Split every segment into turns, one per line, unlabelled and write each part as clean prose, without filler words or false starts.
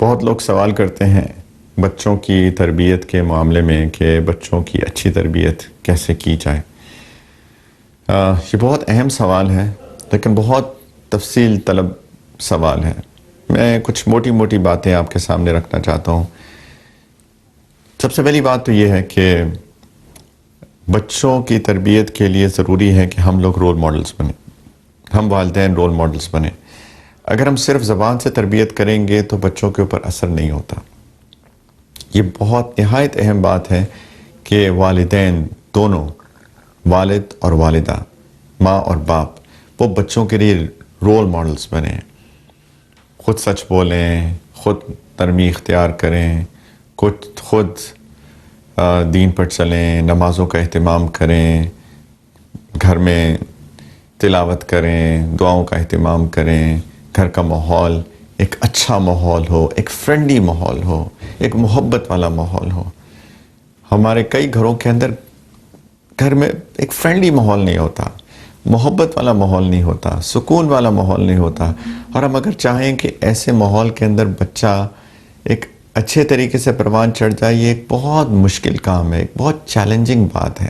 بہت لوگ سوال کرتے ہیں بچوں کی تربیت کے معاملے میں کہ بچوں کی اچھی تربیت کیسے کی جائے۔ یہ بہت اہم سوال ہے لیکن بہت تفصیل طلب سوال ہے۔ میں کچھ موٹی موٹی باتیں آپ کے سامنے رکھنا چاہتا ہوں۔ سب سے پہلی بات تو یہ ہے کہ بچوں کی تربیت کے لیے ضروری ہے کہ ہم لوگ رول ماڈلز بنیں، ہم والدین رول ماڈلز بنیں۔ اگر ہم صرف زبان سے تربیت کریں گے تو بچوں کے اوپر اثر نہیں ہوتا۔ یہ بہت نہایت اہم بات ہے کہ والدین دونوں، والد اور والدہ، ماں اور باپ، وہ بچوں کے لیے رول ماڈلز بنیں، خود سچ بولیں، خود نرمی اختیار کریں، خود دین پر چلیں، نمازوں کا اہتمام کریں، گھر میں تلاوت کریں، دعاؤں کا اہتمام کریں، گھر کا ماحول ایک اچھا ماحول ہو، ایک فرینڈلی ماحول ہو، ایک محبت والا ماحول ہو۔ ہمارے کئی گھروں کے اندر گھر میں ایک فرینڈلی ماحول نہیں ہوتا، محبت والا ماحول نہیں ہوتا، سکون والا ماحول نہیں ہوتا، اور ہم اگر چاہیں کہ ایسے ماحول کے اندر بچہ ایک اچھے طریقے سے پروان چڑھ جائے، یہ ایک بہت مشکل کام ہے، ایک بہت چیلنجنگ بات ہے۔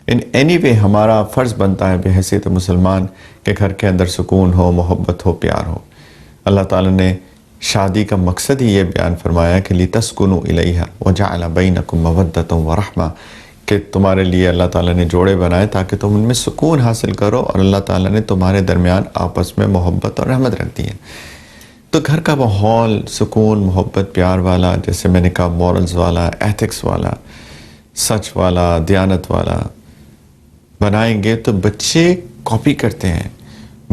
ان اینی وے ہمارا فرض بنتا ہے بحیثیت مسلمان کہ گھر کے اندر سکون ہو، محبت ہو، پیار ہو۔ اللہ تعالیٰ نے شادی کا مقصد ہی یہ بیان فرمایا کہ لِتَسْكُنُوا إِلَيْهَا وَجَعَلَ بَيْنَكُمْ مَوَدَّةً وَرَحْمَةً، کہ تمہارے لیے اللہ تعالیٰ نے جوڑے بنائے تاکہ تم ان میں سکون حاصل کرو، اور اللہ تعالیٰ نے تمہارے درمیان آپس میں محبت اور رحمت رکھ دی ہے۔ تو گھر کا ماحول سکون، محبت، پیار والا، جیسے میں نے کہا مورلز والا، ایتھکس والا، سچ والا، دیانت والا بنائیں گے تو بچے کاپی کرتے ہیں،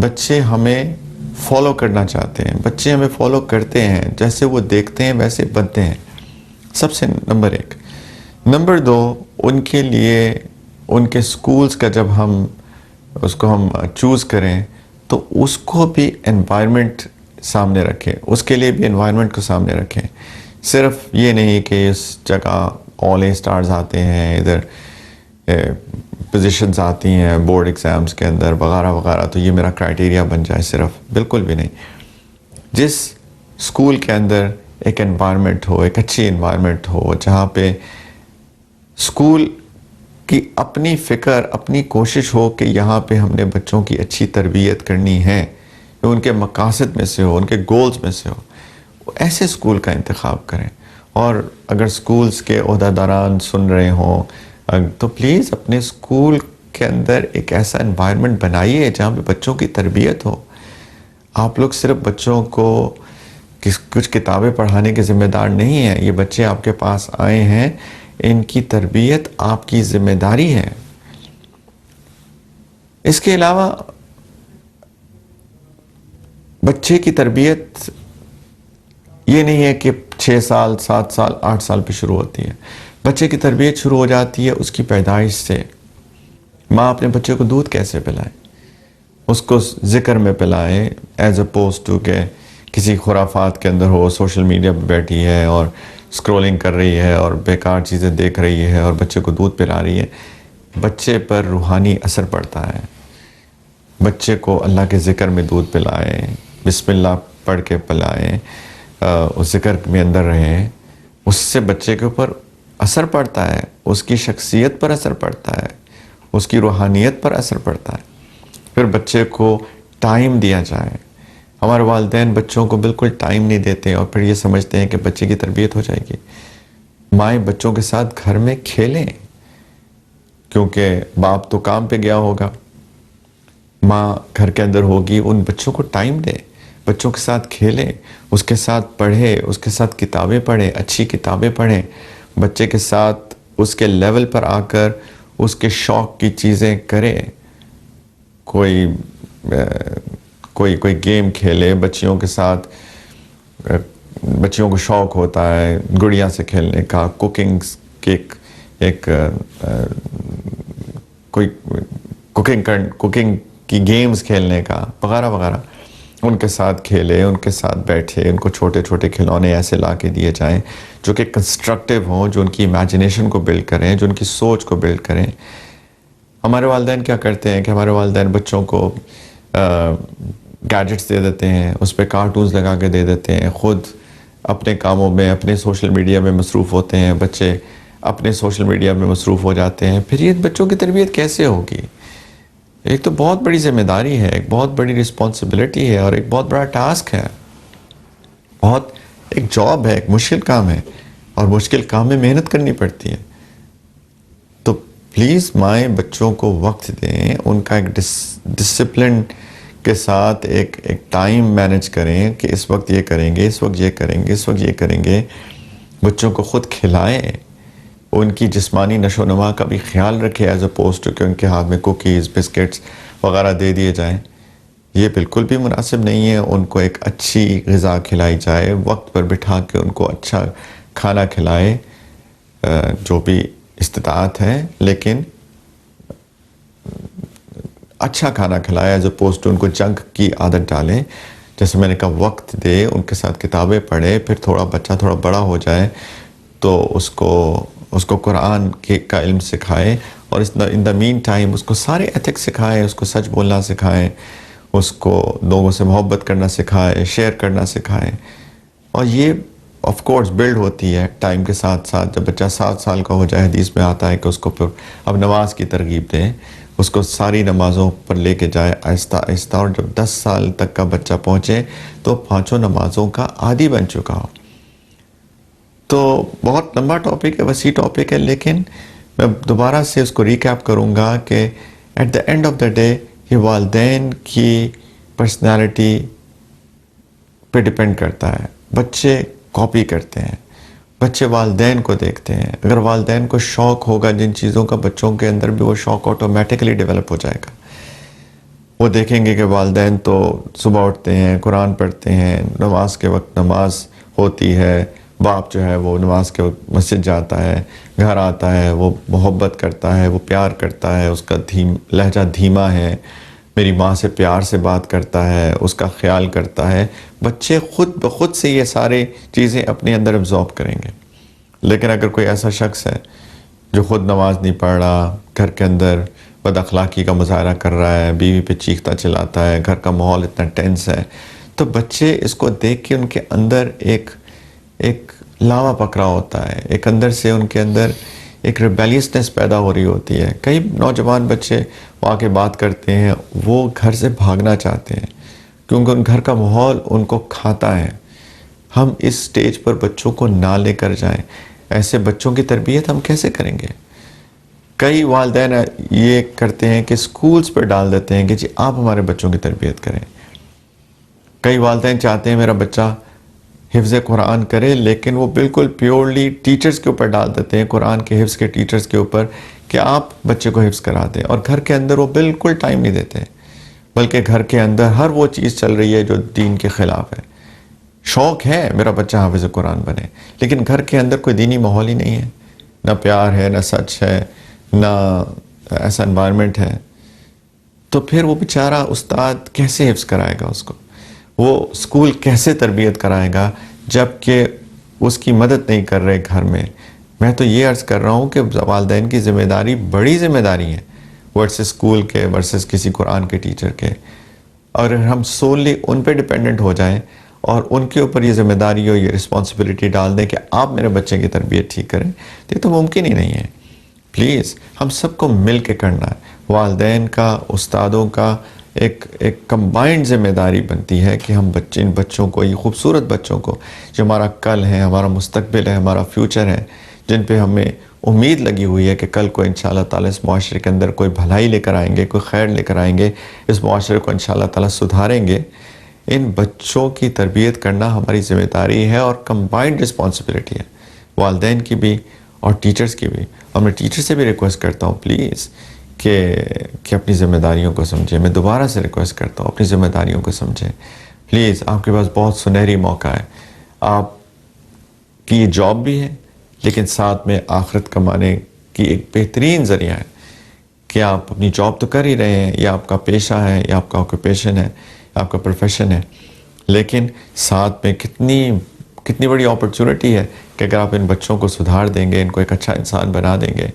بچے ہمیں فالو کرنا چاہتے ہیں، بچے ہمیں فالو کرتے ہیں، جیسے وہ دیکھتے ہیں ویسے بنتے ہیں۔ سب سے نمبر ایک۔ نمبر دو، ان کے لیے ان کے سکولز کا جب ہم اس کو ہم چوز کریں تو اس کو بھی انوائرمنٹ سامنے رکھیں، اس کے لیے بھی انوائرمنٹ کو سامنے رکھیں۔ صرف یہ نہیں کہ اس جگہ آل اے سٹارز آتے ہیں، ادھر پوزیشنز آتی ہیں بورڈ ایگزامز کے اندر وغیرہ وغیرہ، تو یہ میرا کرائٹیریا بن جائے، صرف بالکل بھی نہیں۔ جس اسکول کے اندر ایک انوائرمنٹ ہو، ایک اچھی انوائرمنٹ ہو، جہاں پہ اسکول کی اپنی فکر، اپنی کوشش ہو کہ یہاں پہ ہم نے بچوں کی اچھی تربیت کرنی ہے، ان کے مقاصد میں سے ہو، ان کے گولز میں سے ہو، ایسے اسکول کا انتخاب کریں۔ اور اگر اسکولز کے عہدیداران سن رہے ہوں تو پلیز اپنے اسکول کے اندر ایک ایسا انوائرمنٹ بنائیے جہاں پہ بچوں کی تربیت ہو۔ آپ لوگ صرف بچوں کو کچھ کتابیں پڑھانے کے ذمہ دار نہیں ہیں، یہ بچے آپ کے پاس آئے ہیں، ان کی تربیت آپ کی ذمہ داری ہے۔ اس کے علاوہ بچے کی تربیت یہ نہیں ہے کہ 6 سال، 7 سال، 8 سال پہ شروع ہوتی ہے۔ بچے کی تربیت شروع ہو جاتی ہے اس کی پیدائش سے۔ ماں اپنے بچے کو دودھ کیسے پلائے، اس کو ذکر میں پلائے، ایز اپوز ٹو کہ کسی خرافات کے اندر ہو، سوشل میڈیا پہ بیٹھی ہے اور اسکرولنگ کر رہی ہے اور بیکار چیزیں دیکھ رہی ہے اور بچے کو دودھ پلا رہی ہے۔ بچے پر روحانی اثر پڑتا ہے۔ بچے کو اللہ کے ذکر میں دودھ پلائیں، بسم اللہ پڑھ کے پلائیں، اس ذکر میں اندر رہیں، اس سے بچے کے اوپر اثر پڑتا ہے، اس کی شخصیت پر اثر پڑتا ہے، اس کی روحانیت پر اثر پڑتا ہے۔ پھر بچے کو ٹائم دیا جائے۔ ہمارے والدین بچوں کو بالکل ٹائم نہیں دیتے اور پھر یہ سمجھتے ہیں کہ بچے کی تربیت ہو جائے گی۔ مائیں بچوں کے ساتھ گھر میں کھیلیں، کیونکہ باپ تو کام پہ گیا ہوگا، ماں گھر کے اندر ہوگی، ان بچوں کو ٹائم دے، بچوں کے ساتھ کھیلیں، اس کے ساتھ پڑھے، اس کے ساتھ کتابیں پڑھیں، اچھی کتابیں پڑھیں، بچے کے ساتھ اس کے لیول پر آ کر اس کے شوق کی چیزیں کرے، کوئی گیم کھیلے بچیوں کے ساتھ۔ بچیوں کو شوق ہوتا ہے گڑیا سے کھیلنے کا، کوکنگ کی گیمز کھیلنے کا، وغیرہ وغیرہ۔ ان کے ساتھ کھیلے، ان کے ساتھ بیٹھے، ان کو چھوٹے چھوٹے کھلونے ایسے لا کے دیے جائیں جو کہ کنسٹرکٹیو ہوں، جو ان کی امیجنیشن کو بلڈ کریں، جو ان کی سوچ کو بلڈ کریں۔ ہمارے والدین کیا کرتے ہیں کہ ہمارے والدین بچوں کو گیجٹس دے دیتے ہیں، اس پہ کارٹونز لگا کے دے دیتے ہیں، خود اپنے کاموں میں، اپنے سوشل میڈیا میں مصروف ہوتے ہیں، بچے اپنے سوشل میڈیا میں مصروف ہو جاتے ہیں، پھر یہ بچوں کی تربیت کیسے ہوگی؟ ایک تو بہت بڑی ذمہ داری ہے، ایک بہت بڑی رسپانسبلٹی ہے، اور ایک بہت بڑا ٹاسک ہے، بہت ایک جاب ہے، ایک مشکل کام ہے، اور مشکل کام میں محنت کرنی پڑتی ہے. تو پلیز مائیں بچوں کو وقت دیں، ان کا ایک ڈسپلن کے ساتھ ایک ٹائم مینیج کریں کہ اس وقت یہ کریں گے، اس وقت یہ کریں گے، اس وقت یہ کریں گے. بچوں کو خود کھلائیں، ان کی جسمانی نشو و نما کا بھی خیال رکھیں ایز اپوزڈ ٹو کہ ان کے ہاتھ میں کوکیز، بسکٹس وغیرہ دے دیے جائیں. یہ بالکل بھی مناسب نہیں ہے. ان کو ایک اچھی غذا کھلائی جائے، وقت پر بٹھا کے ان کو اچھا کھانا کھلائے، جو بھی استطاعت ہے، لیکن اچھا کھانا کھلائے ایز اپوزڈ ٹو ان کو جنک کی عادت ڈالیں. جیسے میں نے کہا، وقت دے، ان کے ساتھ کتابیں پڑھے، پھر تھوڑا بچہ تھوڑا بڑا ہو جائے تو اس کو قرآن کا علم سکھائے، اور ان دا مین ٹائم اس کو سارے ایتھکس سکھائیں، اس کو سچ بولنا سکھائیں، اس کو لوگوں سے محبت کرنا سکھائیں، شیئر کرنا سکھائیں. اور یہ آف کورس بلڈ ہوتی ہے ٹائم کے ساتھ ساتھ. جب بچہ 7 سال کا ہو جائے، حدیث میں آتا ہے کہ اس کو پھر اب نماز کی ترغیب دیں، اس کو ساری نمازوں پر لے کے جائے آہستہ آہستہ، اور جب 10 سال تک کا بچہ پہنچے تو 5 نمازوں کا عادی بن چکا ہو. تو بہت لمبا ٹاپک ہے، وسیع ٹاپک ہے، لیکن میں دوبارہ سے اس کو ریکیپ کروں گا کہ at the end of the day یہ والدین کی پرسنالٹی پہ ڈپینڈ کرتا ہے. بچے کاپی کرتے ہیں، بچے والدین کو دیکھتے ہیں. اگر والدین کو شوق ہوگا جن چیزوں کا، بچوں کے اندر بھی وہ شوق آٹومیٹکلی ڈیولپ ہو جائے گا. وہ دیکھیں گے کہ والدین تو صبح اٹھتے ہیں، قرآن پڑھتے ہیں، نماز کے وقت نماز ہوتی ہے، باپ جو ہے وہ نماز کے وقت مسجد جاتا ہے، گھر آتا ہے، وہ محبت کرتا ہے، وہ پیار کرتا ہے، اس کا لہجہ دھیما ہے، میری ماں سے پیار سے بات کرتا ہے، اس کا خیال کرتا ہے. بچے خود بخود سے یہ سارے چیزیں اپنے اندر ابزارب کریں گے. لیکن اگر کوئی ایسا شخص ہے جو خود نماز نہیں پڑھ رہا، گھر کے اندر بد اخلاقی کا مظاہرہ کر رہا ہے، بیوی پہ چیختا چلاتا ہے، گھر کا ماحول اتنا ٹینس ہے، تو بچے اس کو دیکھ کے ان کے اندر ایک لاوا پکڑا ہوتا ہے، ایک اندر سے ان کے اندر ایک ریبیلیسنس پیدا ہو رہی ہوتی ہے. کئی نوجوان بچے وہاں کے بات کرتے ہیں، وہ گھر سے بھاگنا چاہتے ہیں کیونکہ ان گھر کا ماحول ان کو کھاتا ہے. ہم اس سٹیج پر بچوں کو نہ لے کر جائیں. ایسے بچوں کی تربیت ہم کیسے کریں گے؟ کئی والدین یہ کرتے ہیں کہ سکولز پر ڈال دیتے ہیں کہ جی آپ ہمارے بچوں کی تربیت کریں. کئی والدین چاہتے ہیں میرا بچہ حفظ قرآن کرے، لیکن وہ بالکل پیورلی ٹیچرز کے اوپر ڈال دیتے ہیں، قرآن کے حفظ کے ٹیچرز کے اوپر، کہ آپ بچے کو حفظ کرا دیں. اور گھر کے اندر وہ بالکل ٹائم نہیں دیتے، بلکہ گھر کے اندر ہر وہ چیز چل رہی ہے جو دین کے خلاف ہے. شوق ہے میرا بچہ حافظ قرآن بنے، لیکن گھر کے اندر کوئی دینی ماحول ہی نہیں ہے، نہ پیار ہے، نہ سچ ہے، نہ ایسا انوائرمنٹ ہے. تو پھر وہ بیچارہ استاد کیسے حفظ کرائے گا اس کو؟ وہ اسکول کیسے تربیت کرائے گا جب کہ اس کی مدد نہیں کر رہے گھر میں؟ میں تو یہ عرض کر رہا ہوں کہ والدین کی ذمہ داری بڑی ذمہ داری ہے ورسز اسکول کے، ورسز کسی قرآن کے ٹیچر کے. اور ہم سوللی ان پہ ڈپینڈنٹ ہو جائیں اور ان کے اوپر یہ ذمہ داری ہو، یہ رسپانسبلٹی ڈال دیں کہ آپ میرے بچے کی تربیت ٹھیک کریں، یہ تو ممکن ہی نہیں ہے. پلیز ہم سب کو مل کے کرنا ہے. والدین کا، استادوں کا ایک کمبائنڈ ذمہ داری بنتی ہے کہ ہم ان بچوں کو، یہ خوبصورت بچوں کو جو ہمارا کل ہے، ہمارا مستقبل ہے، ہمارا فیوچر ہے، جن پہ ہمیں امید لگی ہوئی ہے کہ کل کو انشاءاللہ تعالیٰ اس معاشرے کے اندر کوئی بھلائی لے کر آئیں گے، کوئی خیر لے کر آئیں گے، اس معاشرے کو انشاءاللہ تعالیٰ سدھاریں گے. ان بچوں کی تربیت کرنا ہماری ذمہ داری ہے اور کمبائنڈ رسپانسبلٹی ہے، والدین کی بھی اور ٹیچرز کی بھی. اور میں ٹیچر سے بھی ریکویسٹ کرتا ہوں پلیز کہ اپنی ذمہ داریوں کو سمجھیں. میں دوبارہ سے ریکویسٹ کرتا ہوں اپنی ذمہ داریوں کو سمجھیں پلیز. آپ کے پاس بہت سنہری موقع ہے، آپ کی یہ جاب بھی ہے، لیکن ساتھ میں آخرت کمانے کی ایک بہترین ذریعہ ہے کہ آپ اپنی جاب تو کر ہی رہے ہیں، یا آپ کا پیشہ ہے، یا آپ کا آکوپیشن ہے، آپ کا پروفیشن ہے، لیکن ساتھ میں کتنی بڑی اپرچونٹی ہے کہ اگر آپ ان بچوں کو سدھار دیں گے، ان کو ایک اچھا انسان بنا دیں گے،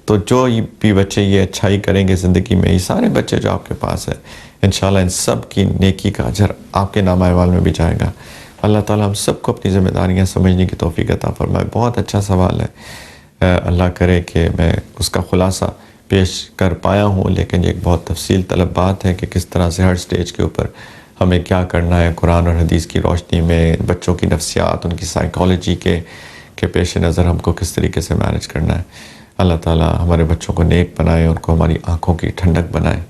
تو جو بھی بچے یہ اچھائی کریں گے زندگی میں، یہ سارے بچے جو آپ کے پاس ہیں، انشاءاللہ ان سب کی نیکی کا اجر آپ کے نامہ اعمال میں بھی جائے گا. اللہ تعالیٰ ہم سب کو اپنی ذمہ داریاں سمجھنے کی توفیق عطا فرمائے. بہت اچھا سوال ہے. اللہ کرے کہ میں اس کا خلاصہ پیش کر پایا ہوں، لیکن یہ ایک بہت تفصیل طلب بات ہے کہ کس طرح سے ہر سٹیج کے اوپر ہمیں کیا کرنا ہے قرآن اور حدیث کی روشنی میں، بچوں کی نفسیات، ان کی سائیکالوجی کے پیش نظر ہم کو کس طریقے سے مینج کرنا ہے. اللہ تعالیٰ ہمارے بچوں کو نیک بنائے، ان کو ہماری آنکھوں کی ٹھنڈک بنائے.